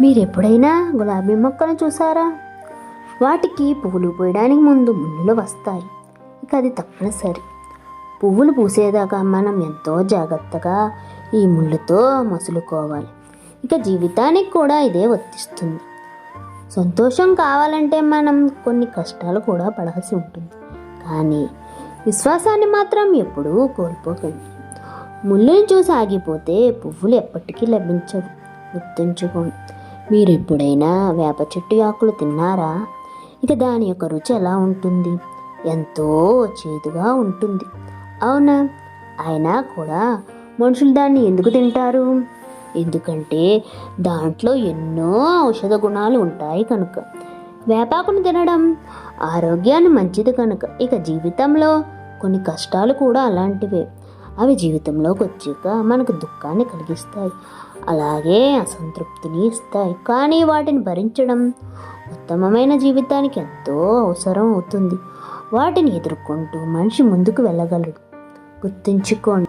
మీరెప్పుడైనా గులాబీ మొక్కను చూసారా? వాటికి పువ్వులు పూయడానికి ముందు ముళ్ళులు వస్తాయి. ఇక అది తప్పనిసరి. పువ్వులు పూసేదాకా మనం ఎంతో జాగ్రత్తగా ఈ ముళ్ళుతో మసులుకోవాలి. ఇక జీవితానికి కూడా ఇదే వర్తిస్తుంది. సంతోషం కావాలంటే మనం కొన్ని కష్టాలు కూడా పడాల్సి ఉంటుంది. కానీ విశ్వాసాన్ని మాత్రం ఎప్పుడూ కోల్పోకండి. ముళ్ళుని చూసి ఆగిపోతే పువ్వులు ఎప్పటికీ లభించవు. గుర్తుంచుకోండి. మీరు ఎప్పుడైనా వేప చెట్టు ఆకులు తిన్నారా? ఇక దాని యొక్క రుచి ఎలా ఉంటుంది? ఎంతో చేదుగా ఉంటుంది, అవునా? అయినా కూడా మనుషులు దాన్ని ఎందుకు తింటారు? ఎందుకంటే దాంట్లో ఎన్నో ఔషధ గుణాలు ఉంటాయి కనుక. వేపాకును తినడం ఆరోగ్యాన్ని మంచిది కనుక. ఇక జీవితంలో కొన్ని కష్టాలు కూడా అలాంటివే. అవి జీవితంలోకి వచ్చాక మనకు దుఃఖాన్ని కలిగిస్తాయి, అలాగే అసంతృప్తిని ఇస్తాయి. కానీ వాటిని భరించడం ఉత్తమమైన జీవితానికి ఎంతో అవసరం అవుతుంది. వాటిని ఎదుర్కొంటూ మనిషి ముందుకు వెళ్ళగలడు. గుర్తుంచుకోండి.